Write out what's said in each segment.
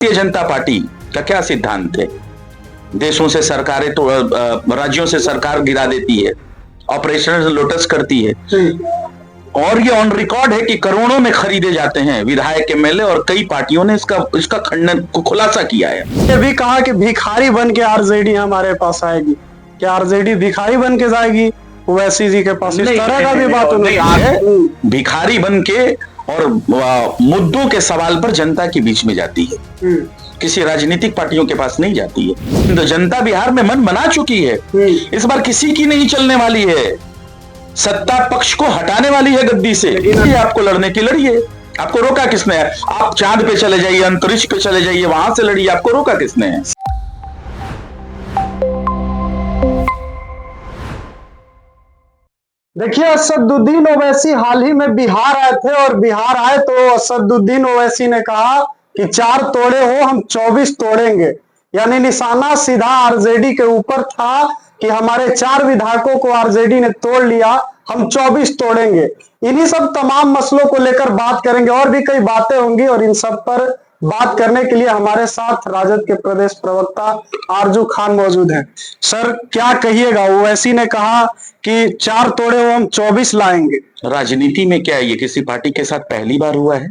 Bharatiya Janata party का क्या सिद्धांत है? देशों से सरकारें तो राज्यों से सरकार गिरा देती है, ऑपरेशन लोटस करती है, और ये ऑन रिकॉर्ड है कि करोड़ों में खरीदे जाते हैं विधायक, एमएलए, और कई पार्टियों ने इसका खंडन को खुलासा किया है। ये भी कहा कि भिखारी बन के आरजेडी हमारे पास आएगी, क्या आरजेडी भिखारी बन के जाएगी ओवैसी जी के पास? इस तरह का भी बात नहीं है। भिखारी बन के और मुद्दों के सवाल पर जनता के बीच में जाती है, किसी राजनीतिक पार्टियों के पास नहीं जाती है। तो जनता बिहार में मन बना चुकी है, इस बार किसी की नहीं चलने वाली है, सत्ता पक्ष को हटाने वाली है गद्दी से। आपको लड़ने की लड़िए, आपको रोका किसने है? आप चांद पे चले जाइए, अंतरिक्ष पे चले जाइए, वहां से लड़िए, आपको रोका किसने है? देखिए, असदुद्दीन ओवैसी हाल ही में बिहार आए थे और बिहार आए तो असदुद्दीन ओवैसी ने कहा कि 4 तोड़े हो हम 24 तोड़ेंगे। यानी निशाना सीधा आरजेडी के ऊपर था कि हमारे 4 विधायकों को आरजेडी ने तोड़ लिया, हम 24 तोड़ेंगे। इन्हीं सब तमाम मसलों को लेकर बात करेंगे, और भी कई बातें होंगी, और इन सब पर बात करने के लिए हमारे साथ राजद के प्रदेश प्रवक्ता आरजू खान मौजूद हैं। सर, क्या कहिएगा? ओवैसी ने कहा कि 4 तोड़े हो हम 24 लाएंगे। राजनीति में क्या है, ये किसी पार्टी के साथ पहली बार हुआ है?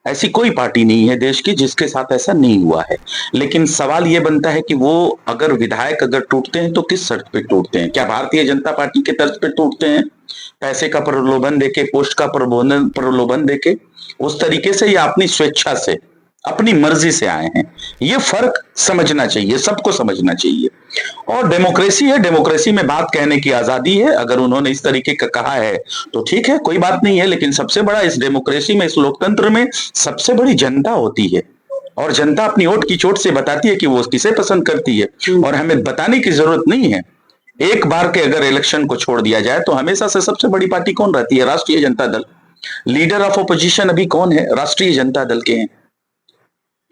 ऐसी कोई पार्टी नहीं है देश की जिसके साथ ऐसा नहीं हुआ है। लेकिन सवाल यह बनता है कि वो अगर विधायक अगर टूटते हैं तो किस शर्त पे टूटते हैं? क्या भारतीय जनता पार्टी के तर्ज पे टूटते हैं, पैसे का प्रलोभन देके, पोस्ट का प्रलोभन देके, उस तरीके से, या अपनी स्वेच्छा से, अपनी मर्जी से आए हैं? ये फर्क समझना चाहिए, सबको समझना चाहिए। और डेमोक्रेसी है, डेमोक्रेसी में बात कहने की आजादी है। अगर उन्होंने इस तरीके का कहा है तो ठीक है, कोई बात नहीं है। लेकिन सबसे बड़ा इस डेमोक्रेसी में, इस लोकतंत्र में सबसे बड़ी जनता होती है, और जनता अपनी वोट की चोट से बताती है कि वो किसे पसंद करती है, और हमें बताने की जरूरत नहीं है। एक बार के अगर इलेक्शन को छोड़ दिया जाए तो हमेशा से सबसे बड़ी पार्टी कौन रहती है? राष्ट्रीय Janata Dal. Leader of opposition अभी कौन है? राष्ट्रीय जनता दल के हैं।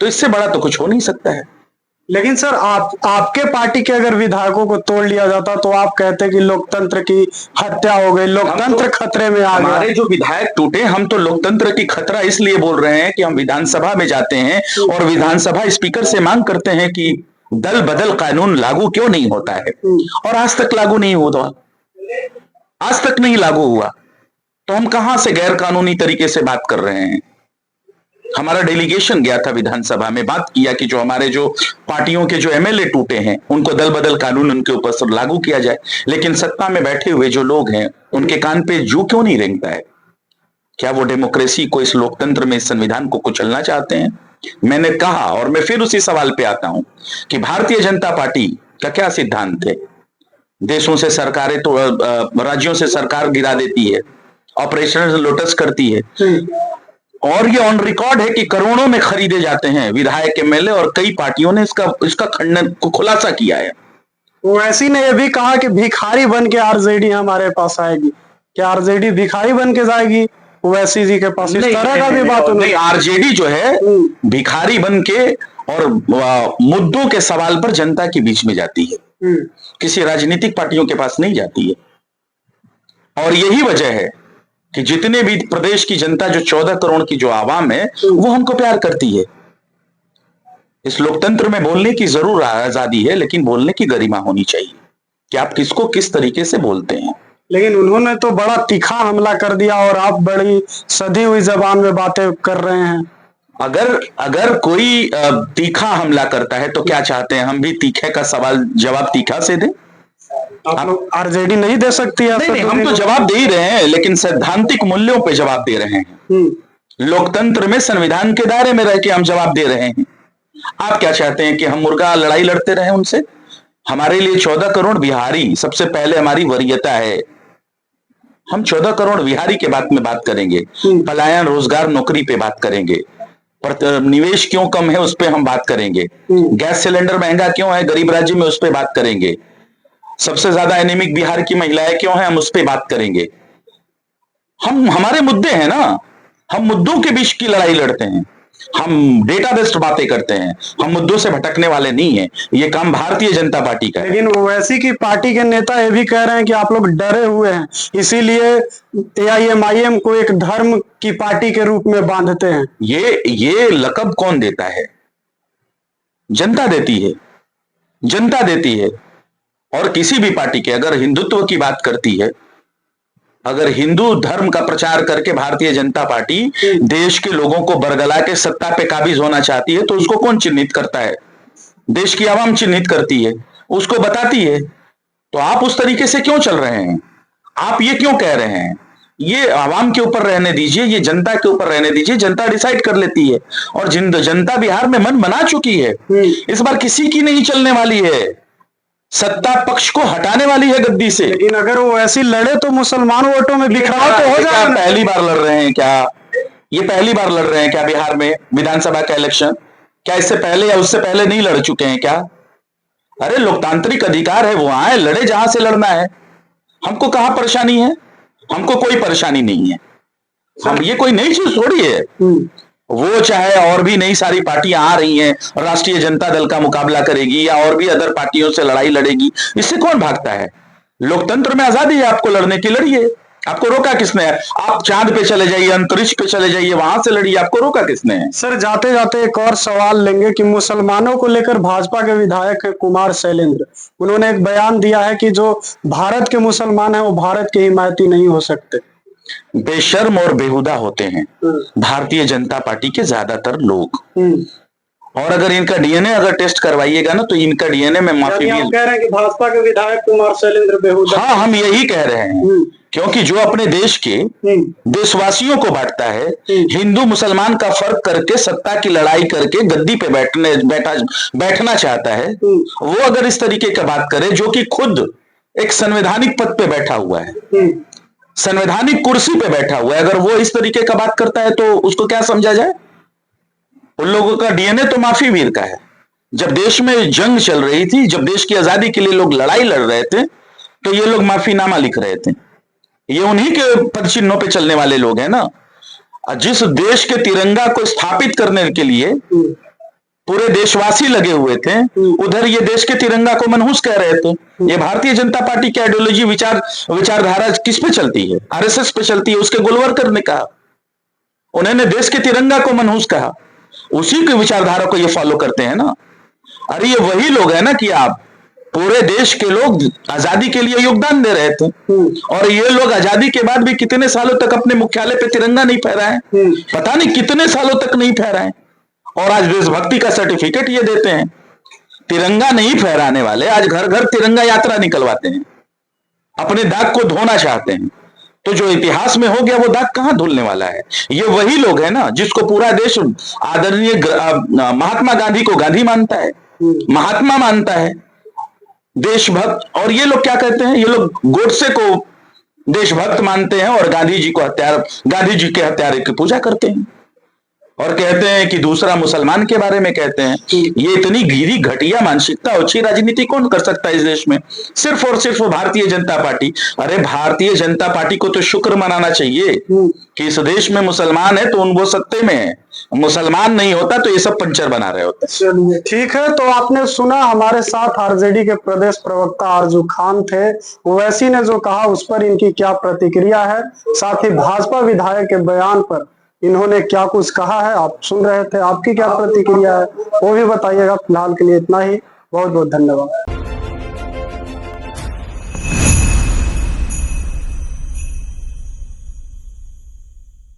तो इससे बड़ा तो कुछ हो नहीं सकता है। लेकिन सर, आपके पार्टी के अगर विधायकों को तोड़ लिया जाता तो आप कहते कि लोकतंत्र की हत्या हो गई, लोकतंत्र खतरे में आ गया। हमारे जो विधायक टूटे, हम तो लोकतंत्र की खतरा इसलिए बोल रहे हैं कि हम विधानसभा में जाते हैं और विधानसभा स्पीकर से मांग करते हैं कि दल बदल कानून लागू क्यों नहीं होता है, और आज तक लागू नहीं हुआ, आज तक नहीं लागू हुआ। तो हम कहां से गैर कानूनी तरीके से बात कर रहे हैं? हमारा डेलीगेशन गया था विधानसभा में, बात किया कि जो हमारे जो पार्टियों के जो एमएलए टूटे हैं उनको दल बदल कानून उनके ऊपर सब लागू किया जाए। लेकिन सत्ता में बैठे हुए जो लोग हैं उनके कान पे जू क्यों नहीं रेंगता है? क्या वो डेमोक्रेसी को, इस लोकतंत्र में, इस संविधान को कुचलना चाहते हैं? मैंने कहा, और मैं फिर उसी सवाल पे आता हूं कि भारतीय जनता पार्टी का क्या सिद्धांत है? देशों से सरकारें तो राज्यों से सरकार गिरा देती है, ऑपरेशन लोटस करती है, और ये ऑन रिकॉर्ड है कि करोड़ों में खरीदे जाते हैं विधायक, एमएलए, और कई पार्टियों ने इसका खंडन को खुलासा किया है। ओवैसी ने यह भी कहा कि भिखारी बन के आरजेडी हमारे पास आएगी, क्या आरजेडी भिखारी बन के जाएगी ओवैसी जी के पास? इस तरह का भी बात नहीं। आरजेडी जो है भिखारी बन के और मुद्दों के सवाल पर जनता के बीच में जाती है, किसी राजनीतिक पार्टियों के पास नहीं जाती है। और यही वजह है कि जितने भी प्रदेश की जनता, जो 14 करोड़ की जो आवाम है, वो हमको प्यार करती है। इस लोकतंत्र में बोलने की जरूर आजादी है, लेकिन बोलने की गरिमा होनी चाहिए कि आप किसको किस तरीके से बोलते हैं। लेकिन उन्होंने तो बड़ा तीखा हमला कर दिया और आप बड़ी सधी हुई जबान में बातें कर रहे हैं। अगर कोई तीखा हमला करता है तो क्या चाहते हैं? हम भी तीखे का जवाब तीखा से दें? आप लोग आरजेडी नहीं दे सकती है? नहीं, हम तो जवाब दे ही रहे हैं, लेकिन सैद्धांतिक मूल्यों पे जवाब दे रहे हैं। लोकतंत्र में, संविधान के दायरे में रह के हम जवाब दे रहे हैं। आप क्या चाहते हैं कि हम मुर्गा लड़ाई लड़ते रहे उनसे? हमारे लिए 14 करोड़ बिहारी सबसे पहले हमारी वरीयता है। हम 14 करोड़ बिहारी के बात में बात करेंगे, पलायन, रोजगार, नौकरी पे बात करेंगे, निवेश क्यों कम है उस पर हम बात करेंगे, गैस सिलेंडर महंगा क्यों है गरीब राज्य में उस पर बात करेंगे, सबसे ज्यादा एनीमिक बिहार की महिलाएं क्यों हैं हम उस पर बात करेंगे। हमारे मुद्दे हैं ना, हम मुद्दों के बीच की लड़ाई लड़ते हैं, हम डेटा बेस्ड बातें करते हैं, हम मुद्दों से भटकने वाले नहीं हैं। ये काम भारतीय जनता पार्टी का है। लेकिन ओवैसी की पार्टी के नेता ये भी कह रहे हैं कि आप लोग डरे हुए हैं, इसीलिए एआईएमआईएम को एक धर्म की पार्टी के रूप में बांधते हैं। ये लकब कौन देता है? जनता देती है, जनता देती है। और किसी भी पार्टी के अगर हिंदुत्व की बात करती है, अगर हिंदू धर्म का प्रचार करके भारतीय जनता पार्टी देश के लोगों को बरगला के सत्ता पे काबिज होना चाहती है, तो उसको कौन चिन्हित करता है? देश की आवाम चिन्हित करती है, उसको बताती है। तो आप उस तरीके से क्यों चल रहे हैं? आप ये क्यों कह रहे हैं? ये आवाम के ऊपर रहने दीजिए, ये जनता के ऊपर रहने दीजिए, जनता डिसाइड कर लेती है। और जनता बिहार में मन बना चुकी है, इस बार किसी की नहीं चलने वाली है, सत्ता पक्ष को हटाने वाली है गद्दी से। लेकिन अगर वो ऐसी लड़े तो मुसलमान वोटों में बिखराव तो हो जाएगा। पहली बार लड़ रहे हैं क्या? ये पहली बार लड़ रहे हैं क्या बिहार में विधानसभा का इलेक्शन? क्या इससे पहले या उससे पहले नहीं लड़ चुके हैं क्या? अरे लोकतांत्रिक अधिकार है, वो आए लड़े जहां से लड़ना है। हमको कहां परेशानी है? हमको कोई परेशानी नहीं है। हम ये कोई नई चीज थोड़ी है। वो चाहे और भी नई सारी पार्टियां आ रही हैं, राष्ट्रीय जनता दल का मुकाबला करेगी या और भी अदर पार्टियों से लड़ाई लड़ेगी, इससे कौन भागता है? लोकतंत्र में आजादी है आपको लड़ने की, लड़िए। आपको रोका किसने है? आप चांद पे चले जाइए, अंतरिक्ष पे चले जाइए, वहां से लड़िए, आपको रोका किसने है? सर जाते जाते एक और सवाल लेंगे कि मुसलमानों को लेकर भाजपा के विधायक है कुमार शैलेंद्र, उन्होंने एक बयान दिया है कि जो भारत के मुसलमान हैं वो भारत के हिमायती नहीं हो सकते। बेशर्म और बेहुदा होते हैं भारतीय जनता पार्टी के ज्यादातर लोग। और अगर इनका डीएनए अगर टेस्ट करवाइएगा ना, तो इनका डीएनए में माफी आप कह रहे हैं कि भाजपा के विधायक कुमार शैलेंद्र बेहुदा? हाँ, हम यही कह रहे हैं, क्योंकि जो अपने देश के देशवासियों को बांटता है, हिंदू मुसलमान का फर्क करके सत्ता की लड़ाई करके गद्दी पे बैठना चाहता है, वो अगर इस तरीके का बात करे, जो कि खुद एक संवैधानिक पद पे बैठा हुआ है, संवैधानिक कुर्सी पे बैठा हुआ है, अगर वो इस तरीके का बात करता है तो उसको क्या समझा जाए? उन लोगों का डीएनए तो माफी वीर का है। जब देश में जंग चल रही थी, जब देश की आजादी के लिए लोग लड़ाई लड़ रहे थे, तो ये लोग माफीनामा लिख रहे थे। ये उन्हीं के पद चिन्हों पे चलने वाले लोग हैं ना। जिस देश के तिरंगा को स्थापित करने के लिए पूरे देशवासी लगे हुए थे, उधर ये देश के तिरंगा को मनहूस कह रहे थे। ये भारतीय जनता पार्टी की आइडियोलॉजी विचारधारा किस पे चलती है? आरएसएस पे चलती है। उसके गोलवरकर ने कहा, उन्होंने देश के तिरंगा को मनहूस कहा, उसी की विचारधारा को ये फॉलो करते हैं ना। अरे ये वही लोग है ना कि आप पूरे देश के लोग आजादी के लिए योगदान दे रहे थे, और ये लोग आजादी के बाद भी कितने सालों तक अपने मुख्यालय पे तिरंगा नहीं फहराए, पता नहीं कितने सालों तक नहीं फहराए, और आज देशभक्ति का सर्टिफिकेट ये देते हैं। तिरंगा नहीं फहराने वाले आज घर घर तिरंगा यात्रा निकलवाते हैं, अपने दाग को धोना चाहते हैं। तो जो इतिहास में हो गया वो दाग कहां धुलने वाला है? ये वही लोग हैं ना जिसको पूरा देश आदरणीय महात्मा गांधी को गांधी मानता है, महात्मा मानता है, देशभक्त। और ये लोग क्या कहते हैं? ये लोग गोडसे को देशभक्त मानते हैं और गांधी जी के हत्यारे की पूजा करते हैं, और कहते हैं कि दूसरा मुसलमान के बारे में कहते हैं। ये इतनी गिरी घटिया मानसिकता, अच्छी राजनीति कौन कर सकता है इस देश में? सिर्फ और सिर्फ भारतीय जनता पार्टी। अरे भारतीय जनता पार्टी को तो शुक्र मनाना चाहिए कि इस देश में मुसलमान है, तो वो सत्ते में है। मुसलमान नहीं होता तो ये सब पंचर बना रहे होते। चलिए ठीक है, तो आपने सुना हमारे साथ आरजेडी के प्रदेश प्रवक्ता आरजू खान थे। ओवैसी ने जो कहा उस पर इनकी क्या प्रतिक्रिया है, साथ ही भाजपा विधायक के बयान पर इन्होंने क्या कुछ कहा है आप सुन रहे थे। आपकी क्या प्रतिक्रिया है वो भी बताइएगा। फिलहाल के लिए इतना ही, बहुत बहुत धन्यवाद।